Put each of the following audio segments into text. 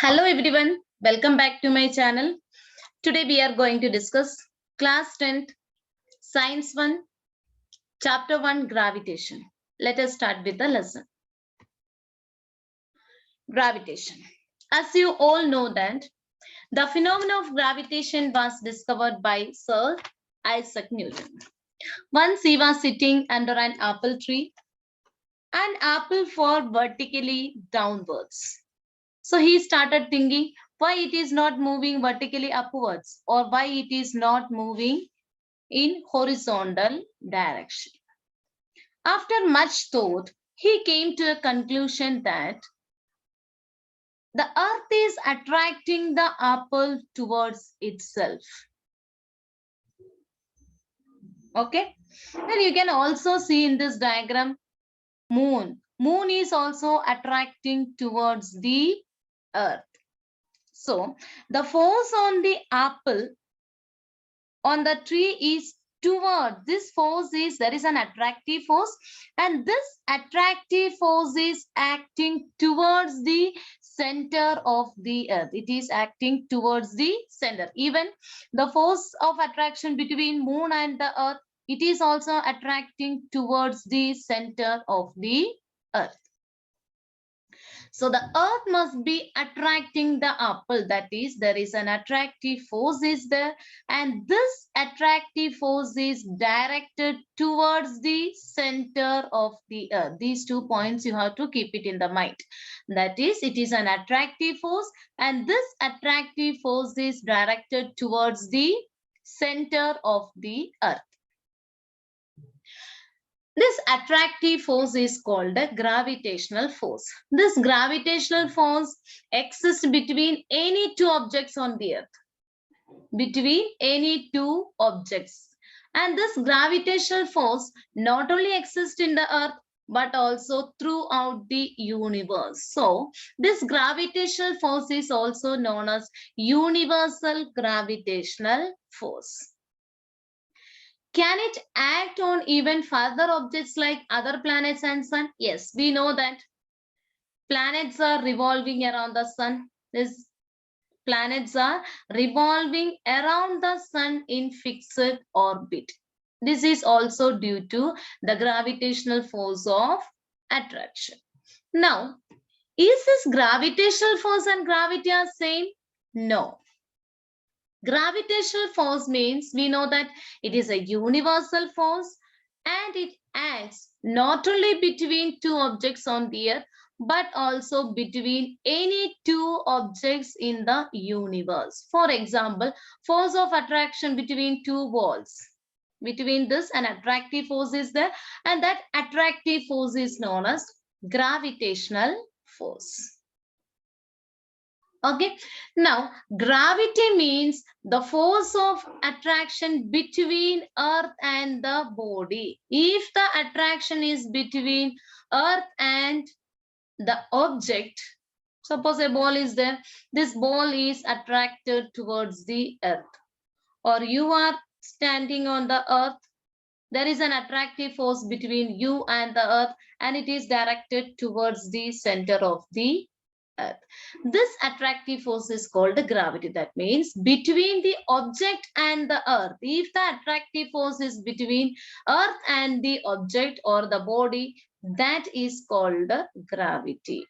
Hello everyone, welcome back to my channel. Today we are going to discuss class 10th science 1 chapter 1 gravitation. Let us start with the lesson. Gravitation. As you all know that the phenomenon of gravitation was discovered by Sir Isaac Newton. Once he was sitting under an apple tree, an apple fell vertically downwards. So he started thinking why it is not moving vertically upwards or why it is not moving in horizontal direction. After much thought, he came to a conclusion that the earth is attracting the apple towards itself. Okay. And you can also see in this diagram moon. Moon is also attracting towards the earth. So the force on the apple on the tree is toward this force is there is an attractive force, and this attractive force is acting towards the center of the earth. It is acting towards the center. Even the force of attraction between moon and the earth, it is also attracting towards the center of the earth. So the earth must be attracting the apple. That is, there is an attractive force is there, and this attractive force is directed towards the center of the earth. These 2 points you have to keep it in the mind. That is, it is an attractive force, and this attractive force is directed towards the center of the earth. This attractive force is called a gravitational force. This gravitational force exists between any two objects on the earth. Between any two objects. And this gravitational force not only exists in the earth, but also throughout the universe. So, this gravitational force is also known as universal gravitational force. Can it act on even further objects like other planets and sun? Yes, we know that planets are revolving around the sun. These planets are revolving around the sun in fixed orbit. This is also due to the gravitational force of attraction. Now, is this gravitational force and gravity are same? No. Gravitational force means we know that it is a universal force and it acts not only between two objects on the earth but also between any two objects in the universe. For example, force of attraction between two walls. Between this, an attractive force is there, and that attractive force is known as gravitational force. Okay, now gravity means the force of attraction between earth and the body. If the attraction is between earth and the object, suppose a ball is there, this ball is attracted towards the earth, or you are standing on the earth, there is an attractive force between you and the earth, and it is directed towards the center of the earth. This attractive force is called gravity. That means between the object and the earth. If the attractive force is between earth and the object or the body, that is called gravity.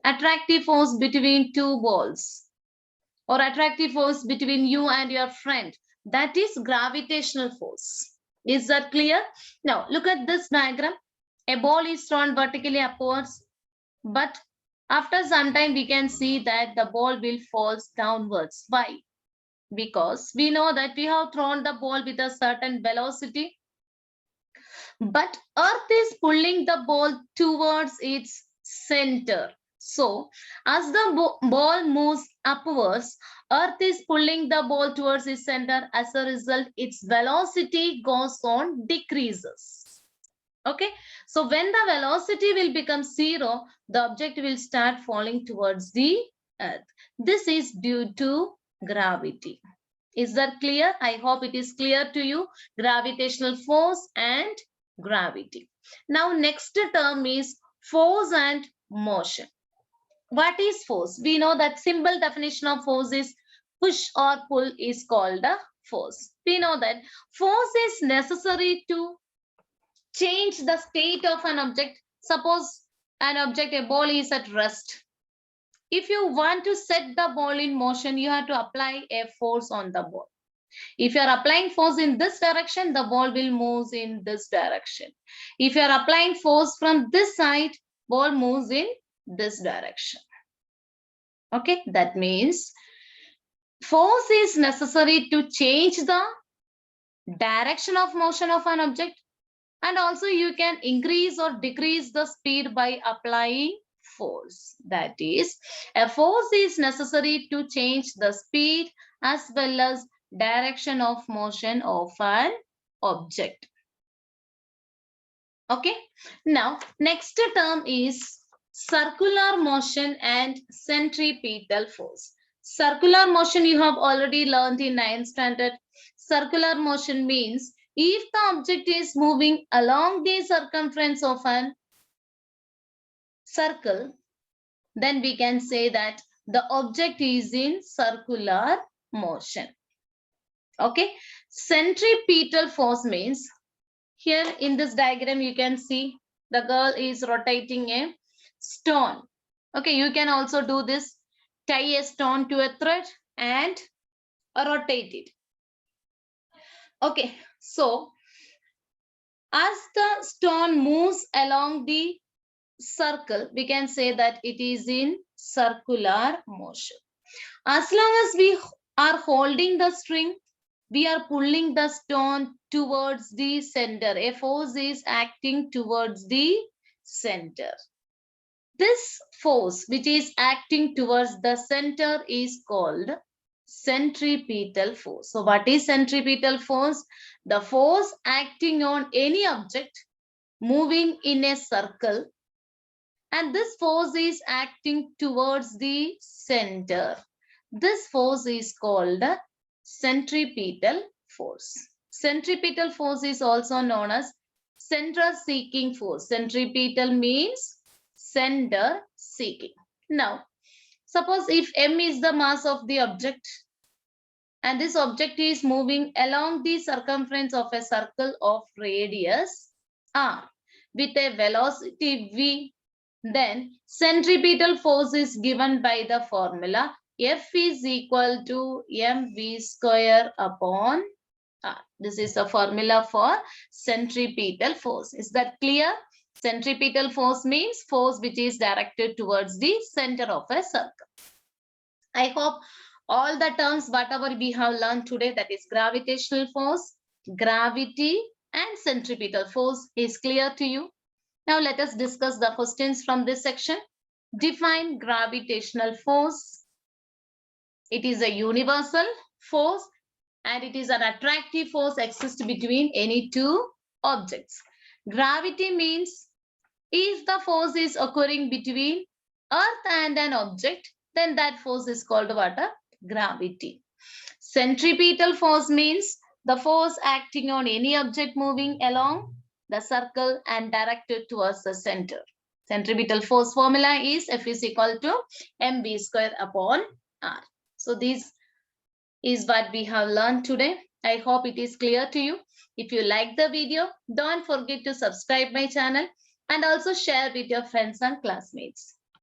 Attractive force between two balls or attractive force between you and your friend, that is gravitational force. Is that clear? Now look at this diagram. A ball is thrown vertically upwards, but after some time, we can see that the ball will fall downwards. Why? Because we know that we have thrown the ball with a certain velocity, but Earth is pulling the ball towards its center. So, as the ball moves upwards, Earth is pulling the ball towards its center. As a result, its velocity goes on decreases. Okay, so when the velocity will become zero, the object will start falling towards the earth. This is due to gravity. Is that clear? I hope it is clear to you. Gravitational force and gravity. Now next term is force and motion. What is force? We know that simple definition of force is push or pull is called a force. We know that force is necessary to change the state of an object. Suppose an object, a ball is at rest. If you want to set the ball in motion, you have to apply a force on the ball. If you are applying force in this direction, the ball will move in this direction. If you are applying force from this side, ball moves in this direction. Okay, that means force is necessary to change the direction of motion of an object, and also you can increase or decrease the speed by applying force. That is, a force is necessary to change the speed as well as direction of motion of an object. Okay, now next term is circular motion and centripetal force. Circular motion you have already learned in 9th standard. Circular motion means if the object is moving along the circumference of an circle, then we can say that the object is in circular motion. Okay, centripetal force means, here in this diagram you can see the girl is rotating a stone. Okay, you can also do this, tie a stone to a thread and rotate it. Okay, so as the stone moves along the circle, we can say that it is in circular motion. As long as we are holding the string, we are pulling the stone towards the center. A force is acting towards the center. This force which is acting towards the center is called centripetal force. So what is centripetal force? The force acting on any object moving in a circle, and this force is acting towards the center. This force is called centripetal force. Centripetal force is also known as center seeking force. Centripetal means center seeking. Now, suppose if m is the mass of the object and this object is moving along the circumference of a circle of radius r with a velocity v, then centripetal force is given by the formula F is equal to mv square upon r. This is the formula for centripetal force. Is that clear? Centripetal force means force which is directed towards the center of a circle. I hope all the terms whatever we have learned today, that is gravitational force, gravity and centripetal force, is clear to you. Now let us discuss the questions from this section. Define gravitational force. It is a universal force and it is an attractive force exists between any two objects. Gravity means if the force is occurring between Earth and an object, then that force is called what? Gravity. Centripetal force means the force acting on any object moving along the circle and directed towards the center. Centripetal force formula is F is equal to mv square upon r. So this is what we have learned today. I hope it is clear to you. If you like the video, don't forget to subscribe my channel and also share with your friends and classmates.